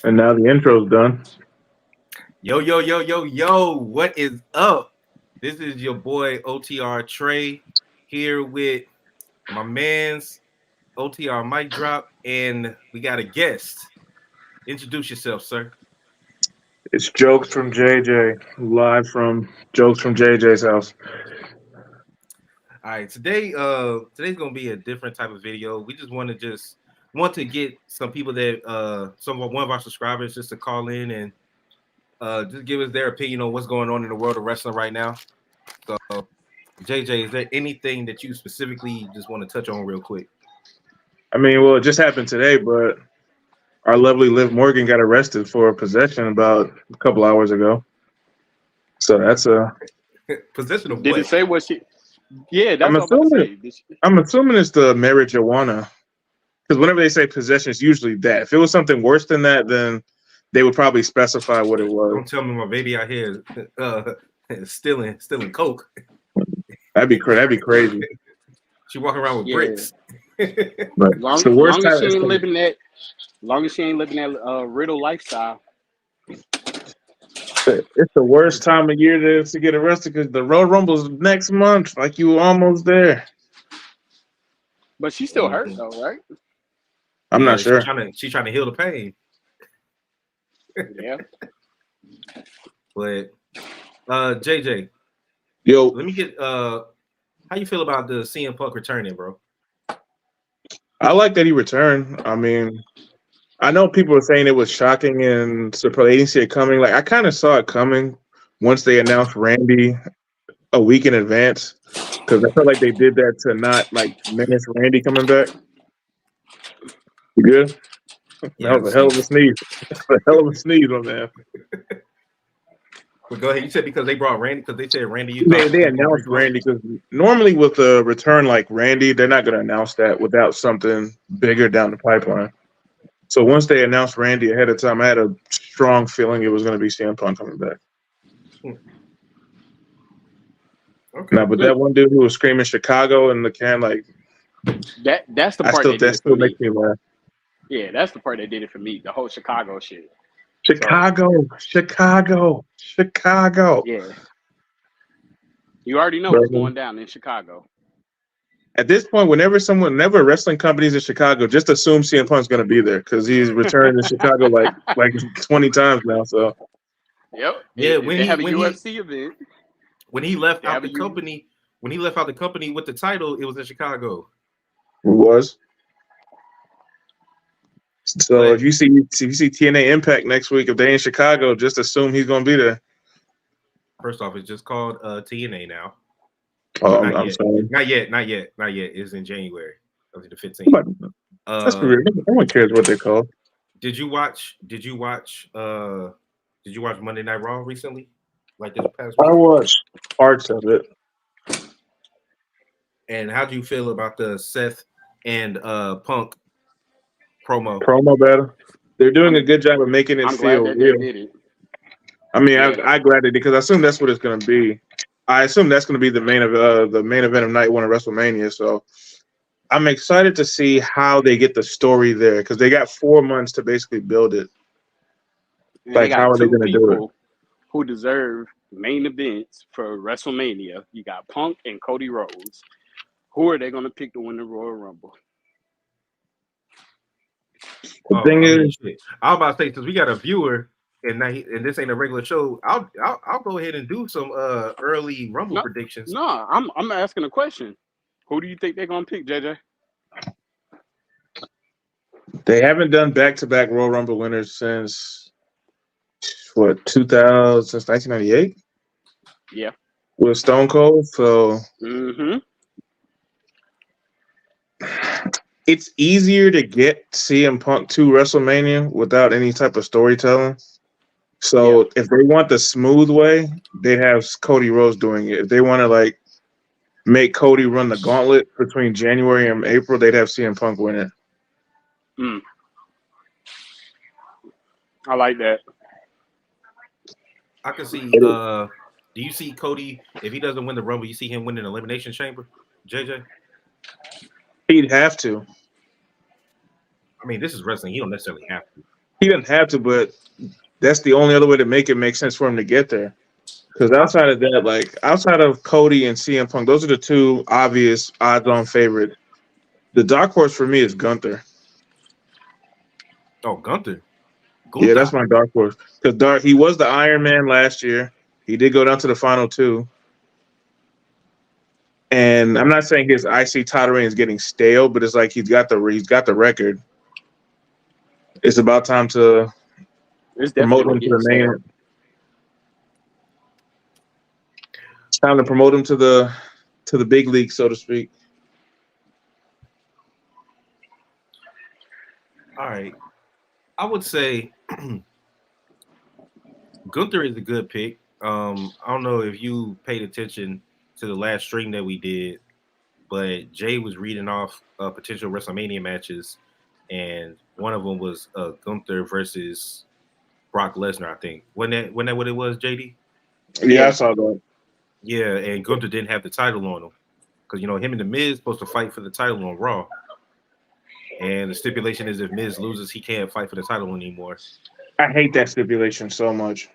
And now the intro's done. Yo, yo, yo, yo, yo, what is up? This is your boy OTR Trey here with my man's OTR mic drop, and we got a guest. Introduce yourself, sir. It's Jokes from JJ, live from Jokes from JJ's house. All right, today's gonna be a different type of video. We just want to get some people that one of our subscribers just to call in and just give us their opinion on what's going on in the world of wrestling right now. So, JJ, is there anything that you specifically just want to touch on real quick? I mean, well, it just happened today, but our lovely Liv Morgan got arrested for possession about a couple hours ago. So that's a. Possession of Did what? it say what she? Yeah, I'm that's what I'm about to assuming. say. I'm assuming it's the marijuana, because whenever they say possession, it's usually that. If it was something worse than that, then they would probably specify what it was. Don't tell me my baby out here stealing coke. That'd be crazy. She walking around with Yeah, bricks. But it's long the worst long as time. she ain't living that, long as she ain't living that riddle lifestyle. It's the worst time of year to get arrested because the Road Rumble's next month. Like you were almost there. But she's still hurt though, right? I'm Yeah, not sure. she's trying to heal the pain. Yeah. But JJ, Yo, let me get how you feel about the CM Punk returning, bro? I like that he returned. I mean, I know people are saying it was shocking and surprised they didn't see it coming. Like I kind of saw it coming once they announced Randy a week in advance because I felt like they did that to not like menace Randy coming back. You good? Yeah, I That was can a hell see. of a sneeze. A hell of a sneeze on that. But go ahead. You said because they brought Randy, because they said Randy, you They thought they was gonna announced recover? Randy because normally with a return like Randy, they're not going to announce that without something bigger down the pipeline. So once they announced Randy ahead of time, I had a strong feeling it was going to be CM Punk coming back. Okay. Now, but that one dude who was screaming Chicago in the can, like That's the part that did that it for still makes me. me laugh. Yeah, that's the part that did it for me. The whole Chicago shit. So Chicago, Chicago, Chicago. yeah, you already know But what's going down in Chicago. at this point, whenever a wrestling company's in Chicago, just assume CM Punk's going to be there because he's returned to Chicago like 20 times now. So Yep. Yeah, If they have a UFC event, when he left they out have a the U. company, when he left out the company with the title, it was in Chicago. it was. So But if you see TNA Impact next week, if they in Chicago, just assume he's going to be there. first off, it's just called TNA now. Oh, Well, I'm sorry. not yet. It's in January of the 15th. But let's be Uh, real. No one cares what they're called. did you watch? Did you watch Monday Night Raw recently? Like this past I week? watched parts of it. And how do you feel about the Seth and Punk promo? Promo battle. They're doing a I'm good job of making it I'm glad feel that they real. did it. I mean, Yeah. I glad it because I assume that's what it's going to be. I assume that's going to be the main event of night one of WrestleMania. So I'm excited to see how they get the story there because they got 4 months to basically build it. And they Like, how got are they two going to do it? people who deserve main events for WrestleMania. You got Punk and Cody Rhodes. Who are they going to pick to win the Royal Rumble? The Oh, thing I mean, is, shit. I was about to say since we got a viewer and this ain't a regular show, I'll go ahead and do some early Rumble No, predictions. no. I'm asking a question. Who do you think they're going to pick, JJ? they haven't done back-to-back Royal Rumble winners since what 2000 since 1998 Yeah. with Stone Cold. So Mm-hmm. it's easier to get CM Punk to WrestleMania without any type of storytelling. Yeah. So if they want the smooth way, they'd have Cody Rhodes doing it. If they want to like make Cody run the gauntlet between January and April, they'd have CM Punk win it. Mm. I like that. I can see do you see Cody if he doesn't win the Rumble, you see him winning Elimination Chamber, JJ? He'd have to. I mean, this is wrestling. He don't necessarily have to. He doesn't have to, but that's the only other way to make it make sense for him to get there. Because outside of that, like outside of Cody and CM Punk, those are the two obvious odds-on favorites. The dark horse for me is Gunther. Oh, Gunther. Yeah, that's my dark horse. Because he was the Iron Man last year. He did go down to the final two. And I'm not saying his IC title reign is getting stale, but it's like he's got the record. It's about time to It's promote definitely him to the getting stale. main. It's time to promote him to the big league, so to speak. All right. I would say Gunther is a good pick. I don't know if you paid attention to the last stream that we did, but Jay was reading off potential WrestleMania matches, and one of them was Gunther versus Brock Lesnar. I think wasn't that what it was, JD? Yeah, I saw that. Yeah, and Gunther didn't have the title on him because him and the Miz supposed to fight for the title on Raw, and the stipulation is if Miz loses, he can't fight for the title anymore. I hate that stipulation so much.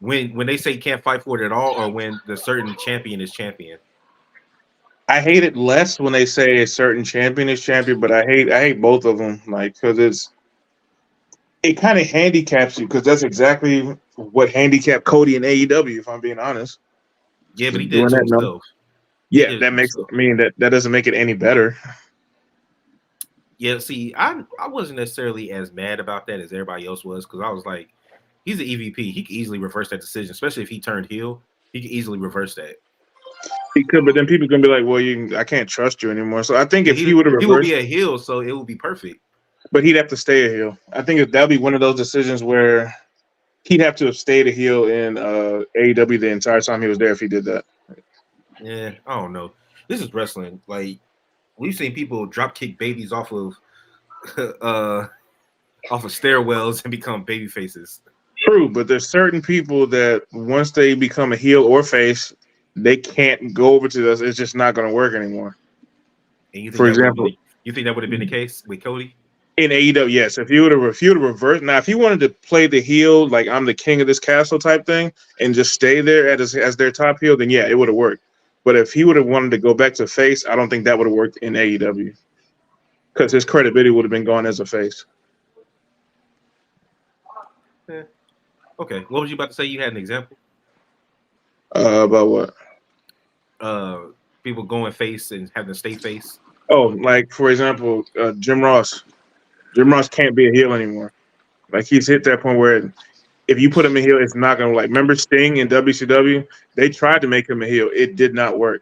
When they say can't fight for it at all, or when the certain champion is champion. I hate it less when they say a certain champion is champion, but I hate both of them, like because it kind of handicaps you because that's exactly what handicapped Cody in AEW. If I'm being honest. Yeah, but he did it to himself. Yeah, that makes. I mean, that doesn't make it any better. Yeah, see, I wasn't necessarily as mad about that as everybody else was because I was like, he's an EVP. He could easily reverse that decision, especially if he turned heel. He could easily reverse that. He could, but then people are gonna be like, "Well, I can't trust you anymore." So I think if he would have reversed, he would be a heel, so it would be perfect. But he'd have to stay a heel. I think that'd be one of those decisions where he'd have to have stayed a heel in AEW the entire time he was there if he did that. Yeah, I don't know. This is wrestling. Like we've seen people drop kick babies off of stairwells and become baby faces. True, but there's certain people that once they become a heel or face, they can't go over to us. It's just not going to work anymore. And you think for example, you think that would have been the case with Cody? In AEW, yes. If you would have reversed, now if he wanted to play the heel, like I'm the king of this castle type thing, and just stay there as their top heel, then yeah, it would have worked. But if he would have wanted to go back to face, I don't think that would have worked in AEW because his credibility would have been gone as a face. Yeah. Okay. What was you about to say? You had an example? About what? People going face and having to stay face. Oh, like for example, Jim Ross. Jim Ross can't be a heel anymore. Like he's hit that point where if you put him in heel, it's not gonna like. Remember Sting in WCW? They tried to make him a heel. It did not work.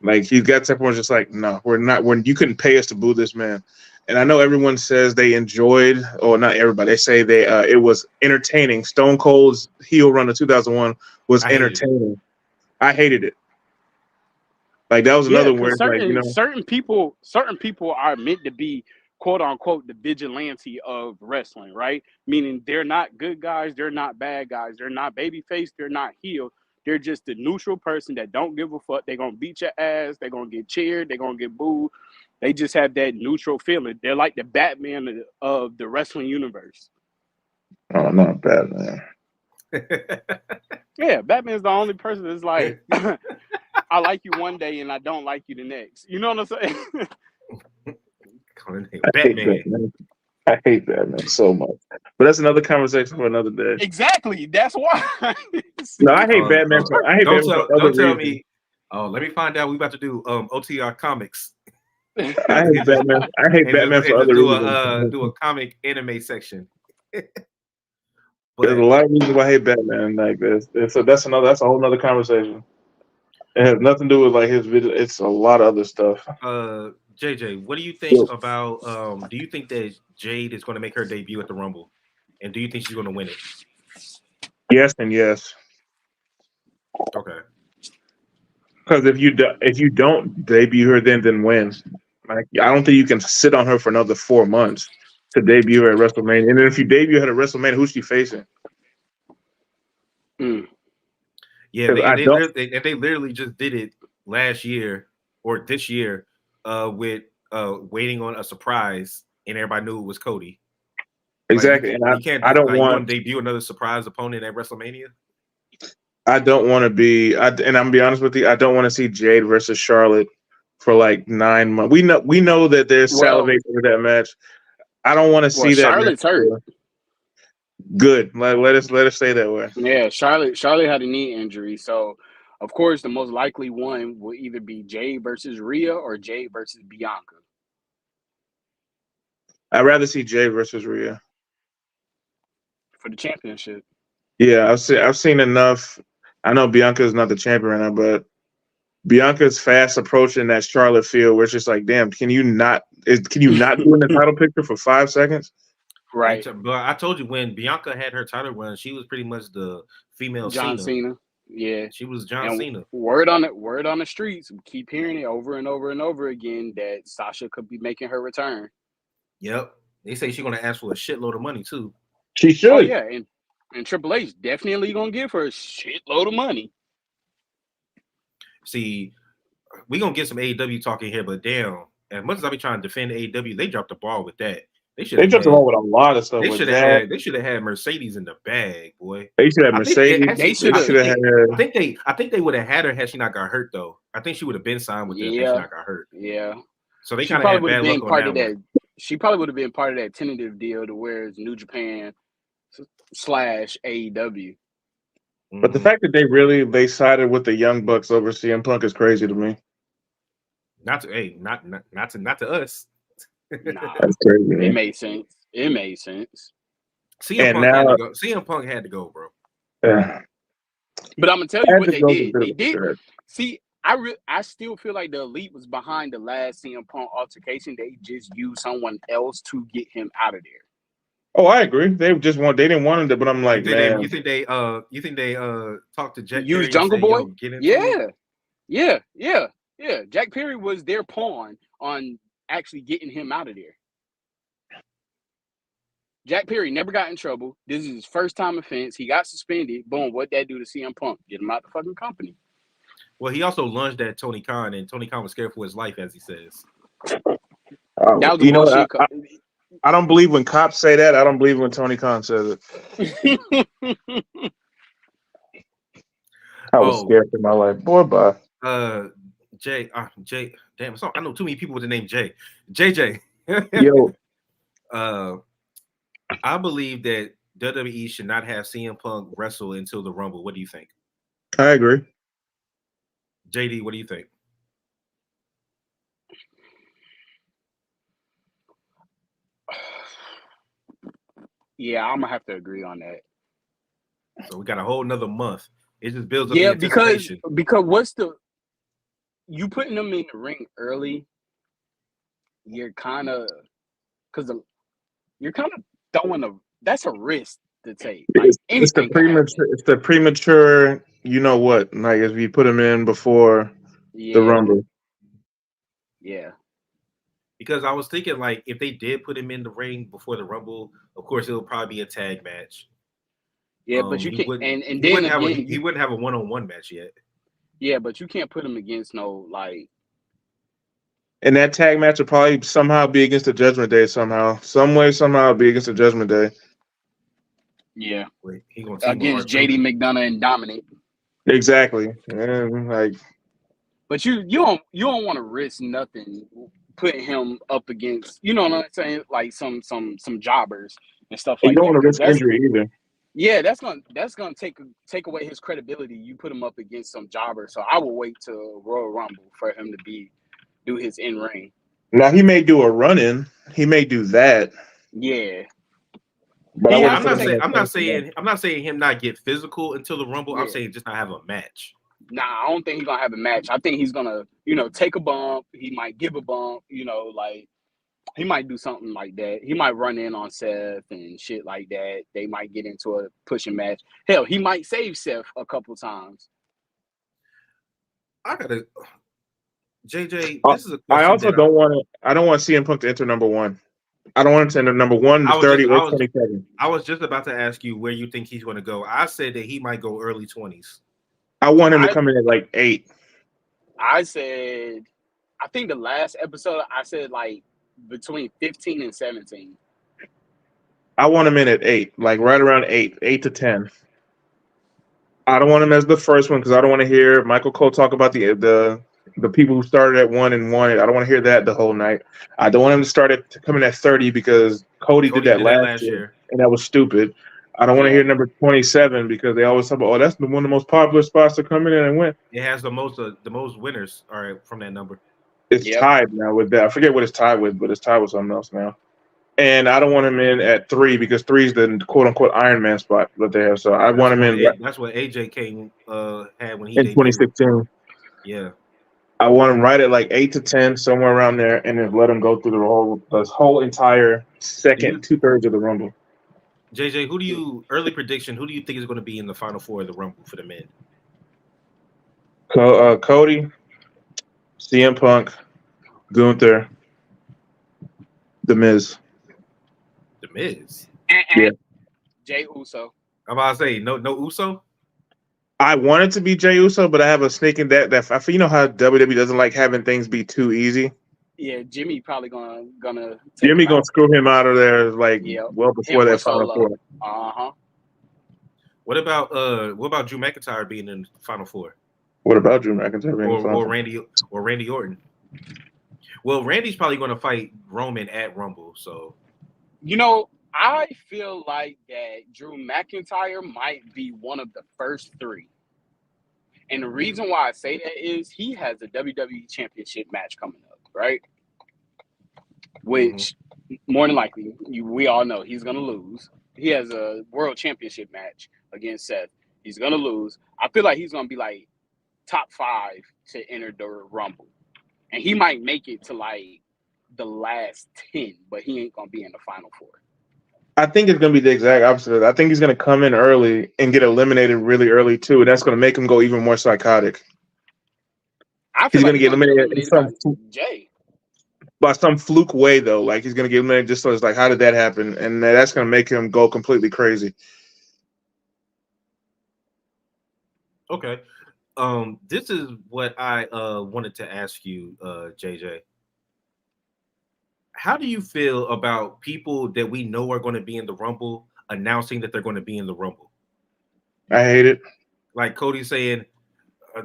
Like he's got to that point, just like, no, we're not. When you couldn't pay us to boo this man. And I know everyone says they enjoyed, or not everybody. They say it was entertaining. Stone Cold's heel run of 2001 was entertaining. I hated it. Like that was another where certain people are meant to be quote unquote the vigilante of wrestling, right? Meaning they're not good guys, they're not bad guys, they're not babyface, they're not heel. They're just the neutral person that don't give a fuck. They're gonna beat your ass, they're gonna get cheered, they're gonna get booed. They just have that neutral feeling. They're like the Batman of the wrestling universe. Oh, not Batman. Yeah, Batman's the only person that's like, I like you one day and I don't like you the next. You know what I'm saying? Batman. I hate Batman so much. But that's another conversation for another day. Exactly. That's why. No, I hate Batman. I hate Batman for other don't tell reasons. me. Oh, let me find out. We about to do OTR comics. I hate Batman. I hate Batman for other reasons. Do a comic anime section. There's a lot of reasons why I hate Batman like this. That's a whole nother conversation. It has nothing to do with like his video. It's a lot of other stuff. JJ, what do you think about? Do you think that Jade is going to make her debut at the Rumble, and do you think she's going to win it? Yes and yes. Okay. Because if you don't debut her, then win. Like I don't think you can sit on her for another 4 months to debut her at WrestleMania. And then if you debut her at WrestleMania, who's she facing? Yeah, they literally just did it last year or this year with waiting on a surprise, and everybody knew it was Cody. Exactly, and You can't I don't like you want want to debut another surprise opponent at WrestleMania. I don't want to be. And I'm gonna be honest with you. I don't want to see Jade versus Charlotte for like 9 months. We know that there's Well, salivate for that match. I don't want to well, see that match. Charlotte's hurt. Good. Let us stay that way. Yeah, Charlotte had a knee injury, so of course the most likely one will either be Jade versus Rhea or Jade versus Bianca I'd rather see Jade versus Rhea. for the championship. Yeah, I've seen enough. I know Bianca's not the champion right now, but Bianca's fast approaching that Charlotte field where it's just like, damn, can you not be in the title picture for 5 seconds? Right. But I told you when Bianca had her title run, she was pretty much the female John Cena. Cena. Yeah. She was John And Cena. word on the streets, we keep hearing it over and over and over again that Sasha could be making her return. Yep. They say she's gonna ask for a shitload of money too. She should. Oh yeah, and Triple H definitely gonna give her a shitload of money. See, we gonna get some AEW talking here, but damn, as much as I be trying to defend AEW, they dropped the ball with that. They They jumped along with a lot of stuff. They with should that. have had Mercedes in the bag, boy. They should have Mercedes. They should have had. I think they would have had her had she not got hurt though. I think she would have been signed with them if she not got hurt. Yeah. So they She kind of had probably would bad have luck been part on of that. that. She probably would have been part of that tentative deal to where it's New Japan / AEW. But the fact that they sided with the Young Bucks over CM Punk is crazy to me. Not to us. Nah, that's crazy. It made sense. CM Punk had to go, bro. But I'm gonna tell you what they did. They did. See, I still feel like the Elite was behind the last CM Punk altercation. They just used someone else to get him out of there. Oh, I agree. They didn't want him to, but I'm like, you think they talked to Jack Use Perry Jungle and Boy? Say, get into it? Yeah. Jack Perry was their pawn on actually getting him out of there. Jack Perry never got in trouble. This is his first time offense. He got suspended. Boom. What'd that do to CM Punk? Get him out the fucking company. Well, he also lunged at Tony Khan, and Tony Khan was scared for his life, as he says. That was bullshit. I don't believe when cops say that. I don't believe when Tony Khan says it. I was scared for my life. Boy, bye. Jay, damn, I know too many people with the name Jay. JJ. Yo. I believe that WWE should not have CM Punk wrestle until the Rumble. What do you think? I agree. JD, what do you think? Yeah, I'm gonna have to agree on that. So we got a whole nother month. It just builds up. Yeah, the anticipation. because what's you putting them in the ring early? You're kind of throwing that's a risk to take. Like, it's the premature. You know what? Like if you put them in before the Rumble. Yeah. Because I was thinking, like, if they did put him in the ring before the Rumble, of course it'll probably be a tag match. Yeah, but you can't. And he then wouldn't have a one-on-one match yet. Yeah, but you can't put him against no like. And that tag match will probably somehow be against the Judgment Day somehow. Some way, somehow be against the Judgment Day. Yeah. Wait, he gonna against JD McDonough and Dominic. Exactly. And like, but you don't want to risk nothing putting him up against, you know what I'm saying, like some jobbers and stuff like that. You don't want to risk injury either. Yeah, that's gonna take away his credibility. You put him up against some jobber, so I will wait till Royal Rumble for him to do his in ring. Now he may do a run in. He may do that. Yeah. But I'm not saying him not get physical until the Rumble. Yeah. I'm saying just not have a match. Nah, I don't think he's gonna have a match. I think he's gonna, take a bump. He might give a bump. Like he might do something like that. He might run in on Seth and shit like that. They might get into a pushing match. Hell, he might save Seth a couple times. JJ, this is a question. I also don't want CM Punk to enter number one. I don't want him to enter number 1, 30, or 27. I was just about to ask you where you think he's going to go. I said that he might go early 20s. I want him to come in at like 8. I think the last episode I said like between 15 and 17. I want him in at 8, like right around 8 to 10. I don't want him as the first one because I don't want to hear Michael Cole talk about the people who started at 1 and won it. I don't want to hear that the whole night. I don't want him to start at coming at 30 because Cody did that last year, and that was stupid. I don't want to hear number 27 because they always talk about, oh, that's one of the most popular spots to come in and win. It has the most winners from that number. It's tied now with that. I forget what it's tied with, but it's tied with something else now. And I don't want him in at 3 because 3 is the quote unquote Iron Man spot that they have. So I want him in. That's what AJ King had when he in 2016. Yeah. I want him right at like 8 to 10, somewhere around there, and then let him go through the whole entire second 2/3 of the Rumble. JJ, early prediction? Who do you think is going to be in the final 4 of the Rumble for the men? Cody, CM Punk, Gunther, The Miz. The Miz. Yeah. Jay Uso. I'm about to say no Uso. I want it to be Jey Uso, but I have a sneaking that I feel, you know how WWE doesn't like having things be too easy. Yeah, Jimmy probably gonna Jimmy gonna screw him out of there like well before that final 4. What about Drew McIntyre being in the final 4? What about Drew McIntyre being in the final 4? Or Randy Orton? Well, Randy's probably gonna fight Roman at Rumble, so I feel like that Drew McIntyre might be one of the first 3. And the reason why I say that is he has a WWE Championship match coming up, right? Which, more than likely, we all know he's going to lose. He has a World Championship match against Seth. He's going to lose. I feel like he's going to be like top 5 to enter the Rumble. And he might make it to like the last 10, but he ain't going to be in the final 4. I think it's going to be the exact opposite. I think he's going to come in early and get eliminated really early, too. And that's going to make him go even more psychotic. He's going to get eliminated by some fluke way, though. Like, he's going to get eliminated just so it's like, how did that happen? And that's going to make him go completely crazy. Okay. This is what I wanted to ask you, JJ. How do you feel about people that we know are going to be in the Rumble announcing that they're going to be in the Rumble? I hate it. Like Cody saying,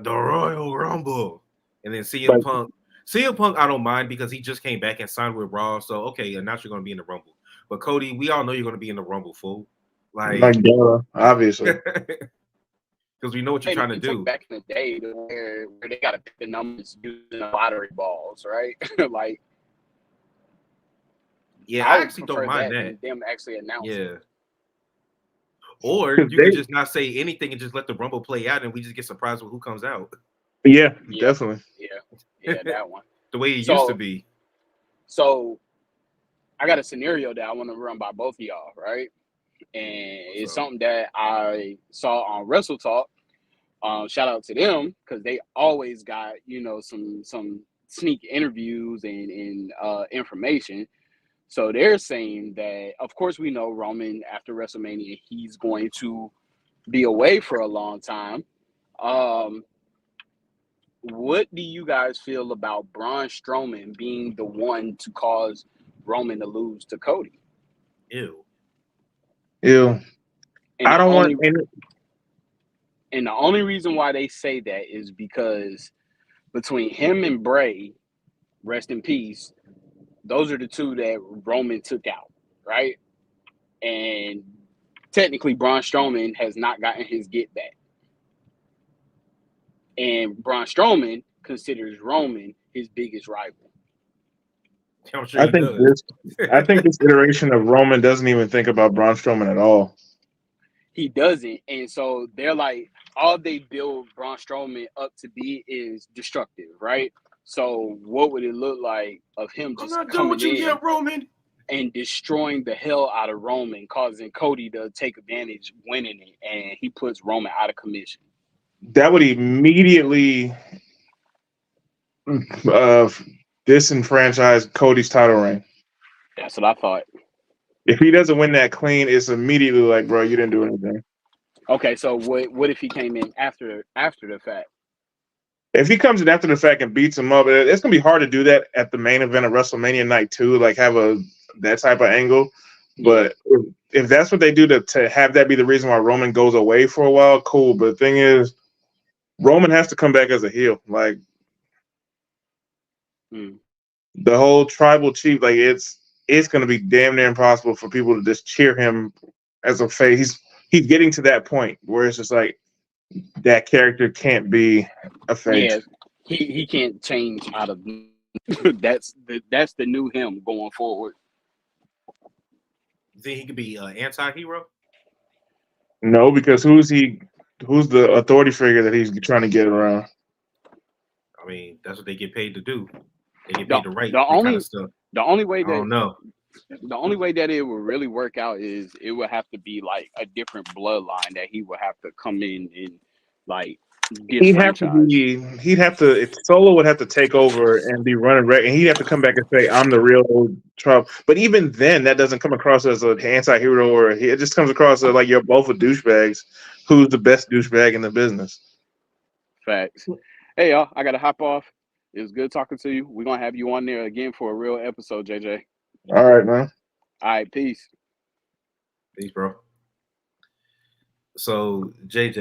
the Royal Rumble. And then CM Punk. CM Punk, I don't mind because he just came back and signed with Raw. So, okay, announced you're going to be in the Rumble. But Cody, we all know you're going to be in the Rumble, fool. Like obviously. Because we know what you're trying to do. Back in the day where they got to pick the numbers using lottery balls, right? Like, yeah, I actually don't mind that. Them actually announcing. Yeah. Or you can just not say anything and just let the Rumble play out, and we just get surprised with who comes out. Yeah, definitely. Yeah, that one. The way it used to be. So, I got a scenario that I want to run by both of y'all, right? And it's something that I saw on Wrestle Talk. Shout out to them because they always got some sneak interviews and information. So they're saying that, of course, we know Roman after WrestleMania, he's going to be away for a long time. What do you guys feel about Braun Strowman being the one to cause Roman to lose to Cody? Ew. And I don't want any. And the only reason why they say that is because between him and Bray, rest in peace, those are the 2 that Roman took out, right? And technically, Braun Strowman has not gotten his get back. And Braun Strowman considers Roman his biggest rival. I think this iteration of Roman doesn't even think about Braun Strowman at all. He doesn't. And so they're like, all they build Braun Strowman up to be is destructive, right? So what would it look like of him just coming in Roman, and destroying the hell out of Roman, causing Cody to take advantage, winning it, and he puts Roman out of commission? That would immediately disenfranchise Cody's title reign. That's what I thought. If he doesn't win that clean, it's immediately like, bro, you didn't do anything. Okay, so what if he came in after the fact? If he comes in after the fact and beats him up, it's gonna be hard to do that at the main event of WrestleMania night 2, like have that type of angle. But if that's what they do to have that be the reason why Roman goes away for a while, cool. But the thing is, Roman has to come back as a heel. Like the whole tribal chief, like it's going to be damn near impossible for people to just cheer him as a face. He's getting to that point where it's just like that character can't be a face. Yeah, he can't change out of. that's the new him going forward. You think he could be an anti-hero? No, because who's the authority figure that he's trying to get around? I mean, that's what they get paid to do. They get The, paid to write the that only kind of stuff. the only way I that don't know. the only way that it would really work out is it would have to be like a different bloodline that he would have to come in and like disfranchise. He'd have to Solo would have to take over and be running and he'd have to come back and say, I'm the real Trump. But even then, that doesn't come across as an anti-hero or it just comes across as like you're both a douchebags. Who's the best douchebag in the business? Facts. Hey y'all, I gotta hop off. It was good talking to you. We're gonna have you on there again for a real episode, JJ. All right, man. All right, peace. Peace, bro. So, JJ.